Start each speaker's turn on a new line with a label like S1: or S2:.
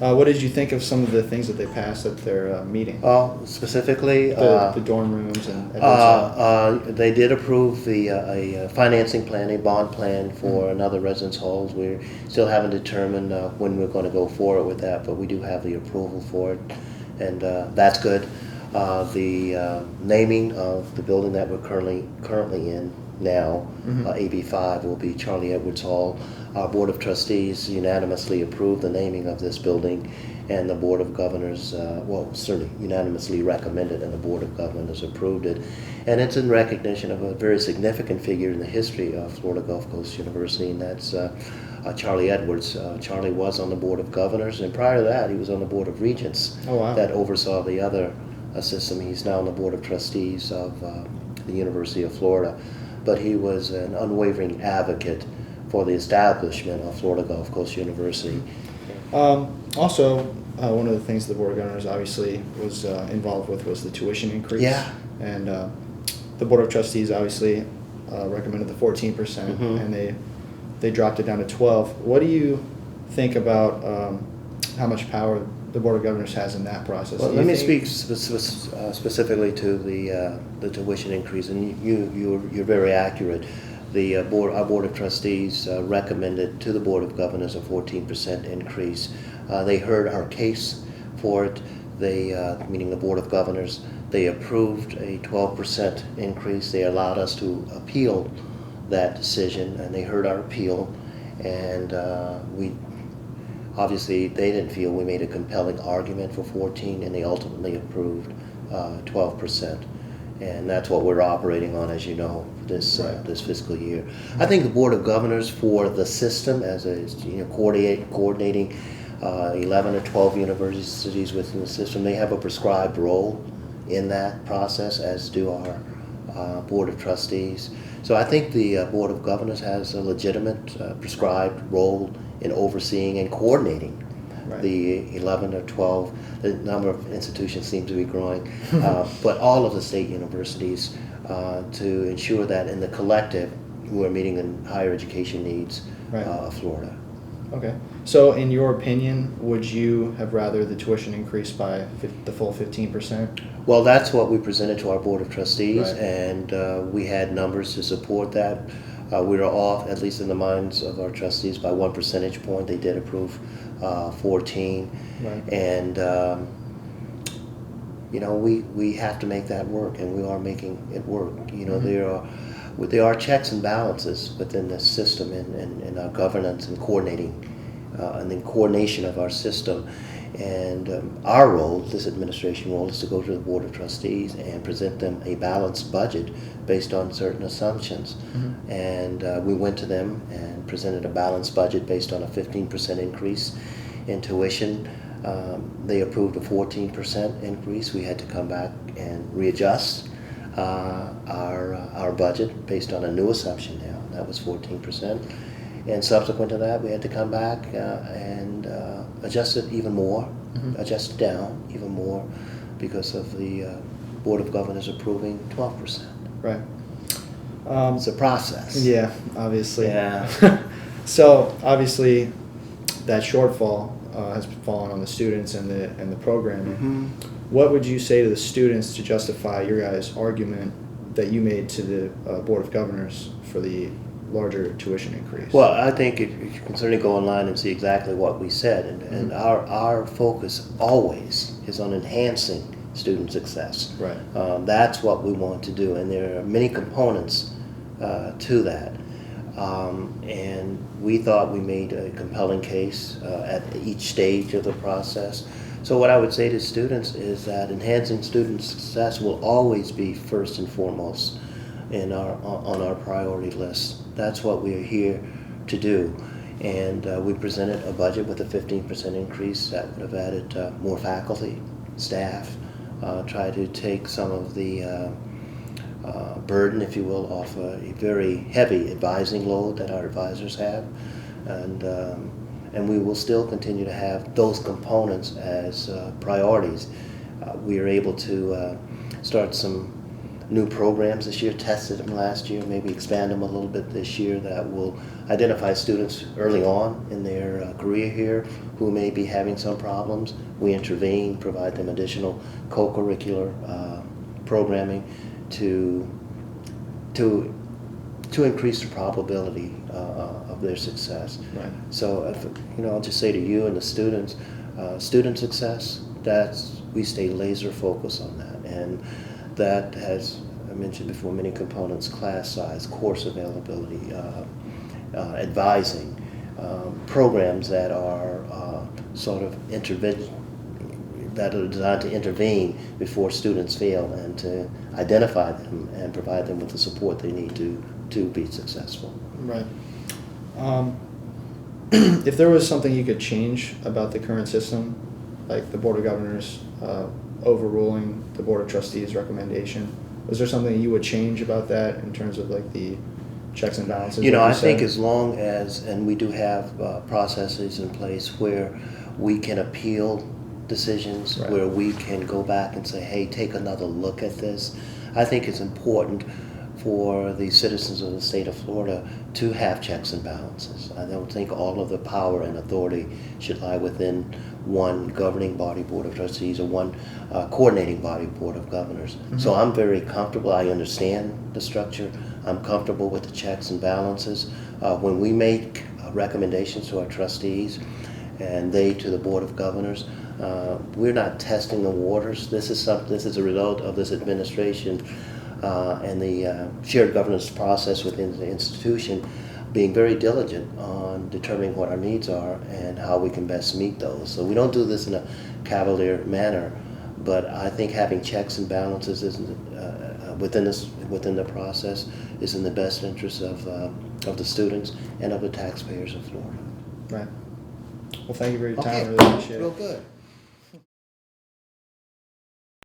S1: What did you think of some of the things that they passed at their meeting?
S2: Specifically,
S1: The dorm rooms and
S2: they did approve a financing plan, a bond plan for another residence halls. We still haven't determined when we're going to go forward with that, but we do have the approval for it, and that's good. The naming of the building that we're currently in now, AB5, will be Charlie Edwards Hall. Our Board of Trustees unanimously approved the naming of this building, and the Board of Governors, certainly unanimously recommended, and the Board of Governors approved it. And it's in recognition of a very significant figure in the history of Florida Gulf Coast University, and that's Charlie Edwards. Charlie was on the Board of Governors, and prior to that, he was on the Board of Regents that oversaw the other system. He's now on the Board of Trustees of the University of Florida, but he was an unwavering advocate for the establishment of Florida Gulf Coast University.
S1: Also, one of the things the Board of Governors obviously was involved with was the tuition increase.
S2: Yeah.
S1: And the Board of Trustees obviously recommended the 14%, and they dropped it down to 12. What do you think about how much power the Board of Governors has in that process?
S2: Well, let me speak specifically to the tuition increase, and you're very accurate. Our Board of Trustees recommended to the Board of Governors a 14% increase. They heard our case for it. Meaning the Board of Governors, they approved a 12% increase. They allowed us to appeal that decision, and they heard our appeal. And obviously they didn't feel we made a compelling argument for 14, and they ultimately approved 12%. And that's what we're operating on, as you know, this fiscal year. I think the Board of Governors, for the system as coordinating 11 or 12 universities within the system, they have a prescribed role in that process, as do our Board of Trustees. So I think the Board of Governors has a legitimate prescribed role in overseeing and coordinating the 11 or 12. The number of institutions seem to be growing, but all of the state universities to ensure that in the collective we're meeting the higher education needs of Florida.
S1: Okay. So in your opinion, would you have rather the tuition increase by the full 15%?
S2: Well, that's what we presented to our Board of Trustees, and we had numbers to support that. We were off, at least in the minds of our trustees, by 1 percentage point. They did approve 14, and we have to make that work, and we are making it work. There are checks and balances within the system and our governance and coordinating and the coordination of our system. And our role, this administration role, is to go to the Board of Trustees and present them a balanced budget based on certain assumptions. And we went to them and presented a balanced budget based on a 15% increase in tuition. They approved a 14% increase. We had to come back and readjust our budget based on a new assumption now. That was 14%. And subsequent to that, we had to come back and adjust it even more, adjust it down even more, because of the Board of Governors approving 12%.
S1: Right.
S2: It's a process.
S1: Yeah, obviously.
S2: Yeah.
S1: So obviously, that shortfall has fallen on the students and the programming. What would you say to the students to justify your guys' argument that you made to the Board of Governors for the larger tuition increase?
S2: Well, I think you can certainly go online and see exactly what we said, and our focus always is on enhancing student success.
S1: Right.
S2: That's what we want to do, and there are many components to that. And we thought we made a compelling case at each stage of the process. So what I would say to students is that enhancing student success will always be first and foremost on our priority list. That's what we are here to do. And we presented a budget with a 15% increase that would have added more faculty, staff, try to take some of the burden, if you will, off a very heavy advising load that our advisors have. And we will still continue to have those components as priorities. We are able to start some new programs this year, tested them last year, maybe expand them a little bit this year that will identify students early on in their career here who may be having some problems. We intervene, provide them additional co-curricular programming to increase the probability of their success.
S1: Right.
S2: So, I'll just say to you and the students, student success, we stay laser focused on that. And that has, I mentioned before, many components: class size, course availability, advising, programs that are sort of that are designed to intervene before students fail and to identify them and provide them with the support they need to be successful.
S1: Right. If there was something you could change about the current system, like the Board of Governors overruling the Board of Trustees recommendation, was there something you would change about that in terms of like the checks and balances?
S2: I think as long as, and we do have processes in place where we can appeal decisions,
S1: right,
S2: where we can go back and say, hey, take another look at this. I think it's important for the citizens of the state of Florida to have checks and balances. I don't think all of the power and authority should lie within one governing body, Board of Trustees, or one coordinating body, Board of Governors. Mm-hmm. So I'm very comfortable. I understand the structure. I'm comfortable with the checks and balances. When we make recommendations to our trustees and they to the Board of Governors, we're not testing the waters. This is a result of this administration and the shared governance process within the institution being very diligent on determining what our needs are and how we can best meet those. So we don't do this in a cavalier manner, but I think having checks and balances within the process is in the best interest of the students and of the taxpayers of Florida.
S1: Right. Well, thank you for your time.
S2: Okay.
S1: I really appreciate it.
S2: Real good.